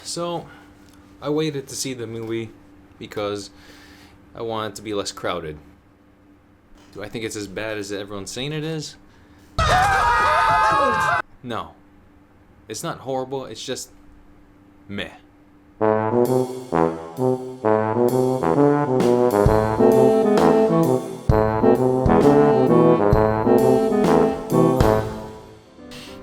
So, I waited to see the movie because I want it to be less crowded. Do I think it's as bad as everyone's saying it is? No. It's not horrible, it's just meh.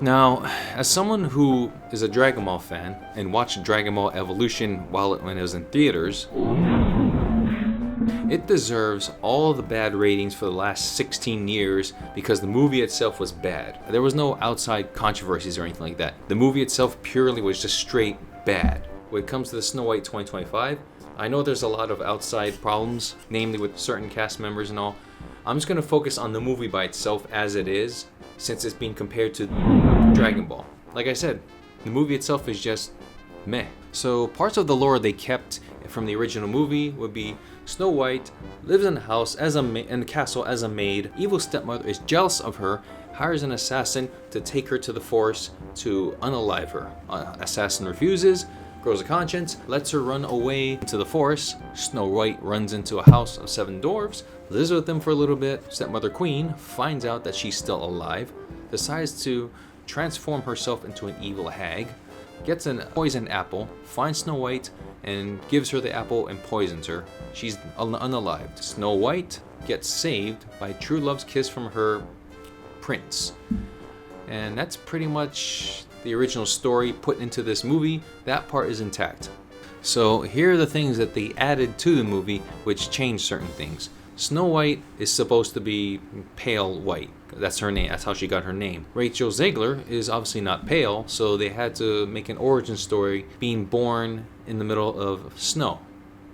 Now, as someone who is a Dragon Ball fan and watched Dragon Ball Evolution when it was in theaters, it deserves all the bad ratings for the last 16 years because the movie itself was bad. There was no outside controversies or anything like that. The movie itself purely was just straight bad. When it comes to the Snow White 2025, I know there's a lot of outside problems, namely with certain cast members and all. I'm just going to focus on the movie by itself as it is, since it's being compared to Dragon Ball. Like I said, the movie itself is just meh. So parts of the lore they kept from the original movie would be Snow White lives in a house in a castle as a maid. Evil stepmother is jealous of her, hires an assassin to take her to the forest to unalive her. Assassin refuses, grows a conscience, lets her run away to the forest. Snow White runs into a house of 7 dwarves, lives with them for a little bit. Stepmother Queen finds out that she's still alive, decides to transform herself into an evil hag, gets a poisoned apple, finds Snow White, and gives her the apple and poisons her. She's unalived. Snow White gets saved by true love's kiss from her prince. And that's pretty much the original story put into this movie. That part is intact. So here are the things that they added to the movie which changed certain things. Snow White is supposed to be pale white. That's her name. That's how she got her name. Rachel Zegler is obviously not pale, so they had to make an origin story being born in the middle of snow.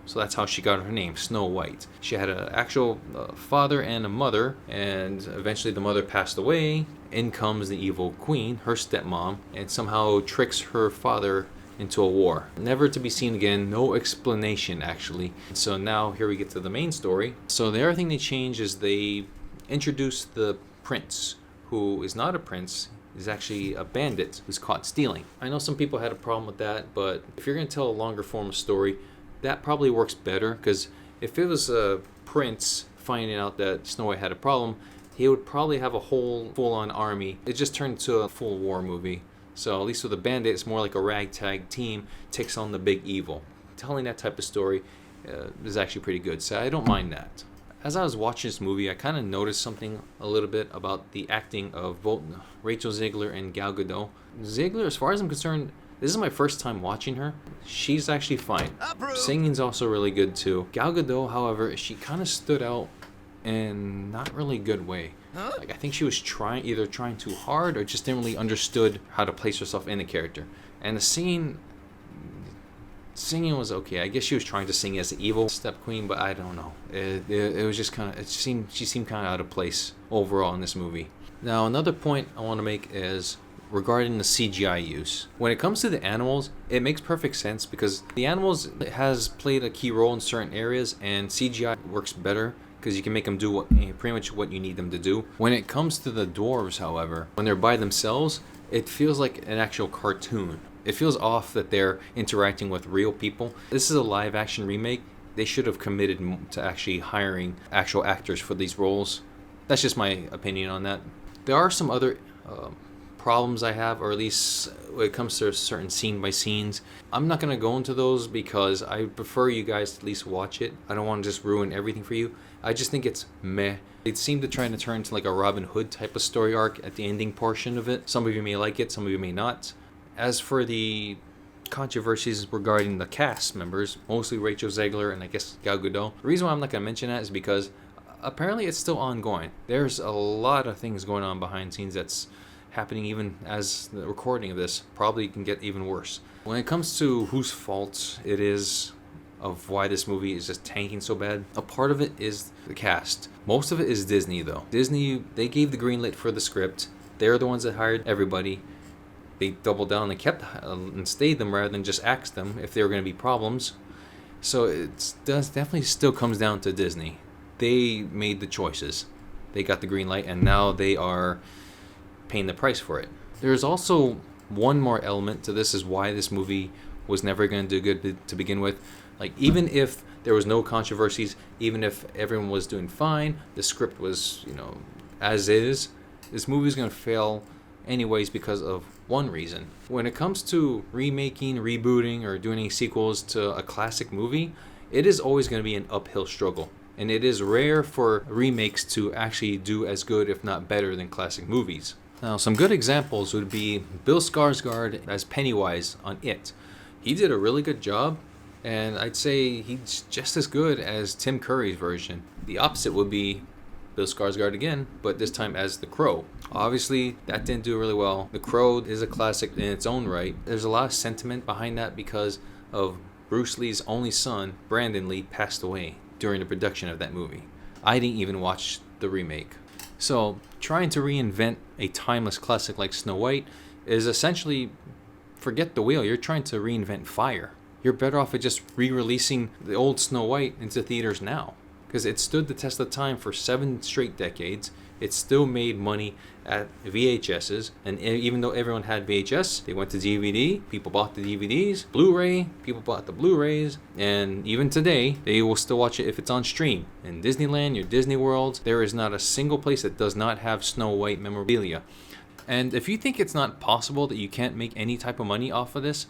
So that's how she got her name, Snow White. She had an actual father and a mother, and eventually the mother passed away. In comes the evil queen, her stepmom, and somehow tricks her father into a war. Never to be seen again, no explanation actually. So now here we get to the main story. So the other thing they changed is they introduced the prince, who is not a prince, is actually a bandit who's caught stealing. I know some people had a problem with that, but if you're going to tell a longer form of story, that probably works better, because if it was a prince finding out that Snow White had a problem, he would probably have a whole full-on army. It just turned into a full war movie. So at least with a bandit, it's more like a ragtag team takes on the big evil. Telling that type of story is actually pretty good, so I don't mind that. As I was watching this movie, I kind of noticed something a little bit about the acting of both Rachel Zegler and Gal Gadot. Zegler, as far as I'm concerned, this is my first time watching her. She's actually fine. Singing's also really good too. Gal Gadot, however, she kind of stood out in not really good way. Like, I think she was either trying too hard or just didn't really understood how to place herself in the character. And the singing was okay. I guess she was trying to sing as the evil step queen, but I don't know. It was just kind of, she seemed kind of out of place overall in this movie. Now another point I want to make is regarding the CGI use. When it comes to the animals, it makes perfect sense because the animals has played a key role in certain areas, and CGI works better because you can make them do pretty much what you need them to do. When it comes to the dwarves, however, when they're by themselves, it feels like an actual cartoon. It feels off that they're interacting with real people. This is a live action remake. They should have committed to actually hiring actual actors for these roles. That's just my opinion on that. There are some other problems I have, or at least when it comes to certain scene by scenes. I'm not going to go into those because I prefer you guys to at least watch it. I don't want to just ruin everything for you. I just think it's meh. It seemed to try to turn into like a Robin Hood type of story arc at the ending portion of it. Some of you may like it, some of you may not. As for the controversies regarding the cast members, mostly Rachel Zegler and I guess Gal Gadot, the reason why I'm not going to mention that is because apparently it's still ongoing. There's a lot of things going on behind the scenes that's happening even as the recording of this. Probably can get even worse. When it comes to whose fault it is of why this movie is just tanking so bad, a part of it is the cast. Most of it is Disney though. Disney, they gave the green light for the script. They're the ones that hired everybody. They doubled down and kept and stayed them rather than just axed them if there were going to be problems. So it definitely still comes down to Disney. They made the choices. They got the green light and now they are paying the price for it. There's also one more element to this is why this movie was never going to do good to begin with. Like, even if there was no controversies, even if everyone was doing fine, the script was, as is, this movie is going to fail anyways because of one reason. When it comes to remaking, rebooting, or doing any sequels to a classic movie, it is always going to be an uphill struggle. And it is rare for remakes to actually do as good, if not better, than classic movies. Now, some good examples would be Bill Skarsgård as Pennywise on It. He did a really good job, and I'd say he's just as good as Tim Curry's version. The opposite would be Bill Skarsgård again, but this time as the Crow. Obviously, that didn't do really well. The Crow is a classic in its own right. There's a lot of sentiment behind that because of Bruce Lee's only son, Brandon Lee, passed away during the production of that movie. I didn't even watch the remake. So, trying to reinvent a timeless classic like Snow White is essentially, forget the wheel, you're trying to reinvent fire. You're better off at just re-releasing the old Snow White into theaters now. Because it stood the test of time for 7 straight decades. It still made money at VHSs, and even though everyone had VHS, they went to DVD, people bought the DVDs, Blu-ray, people bought the Blu-rays, and even today, they will still watch it if it's on stream. In Disneyland, your Disney World, there is not a single place that does not have Snow White memorabilia. And if you think it's not possible that you can't make any type of money off of this,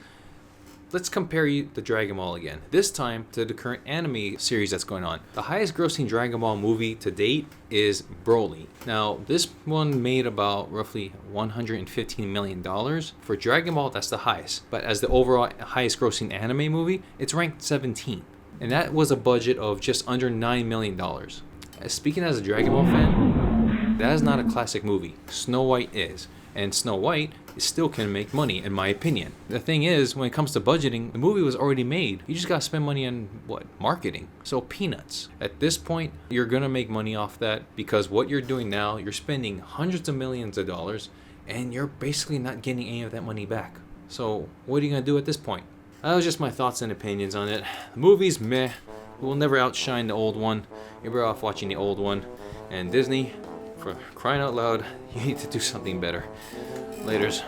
let's compare the Dragon Ball again. This time to the current anime series that's going on. The highest grossing Dragon Ball movie to date is Broly. Now, this one made about roughly $115 million. For Dragon Ball, that's the highest. But as the overall highest grossing anime movie, it's ranked 17th. And that was a budget of just under $9 million. Speaking as a Dragon Ball fan, that is not a classic movie. Snow White is. And Snow White still can make money, in my opinion. The thing is, when it comes to budgeting, the movie was already made. You just gotta spend money on, marketing. So peanuts. At this point, you're gonna make money off that because what you're doing now, you're spending hundreds of millions of dollars and you're basically not getting any of that money back. So what are you gonna do at this point? That was just my thoughts and opinions on it. The movie's meh. It will never outshine the old one. You're better off watching the old one. And Disney, for crying out loud, you need to do something better. Laters.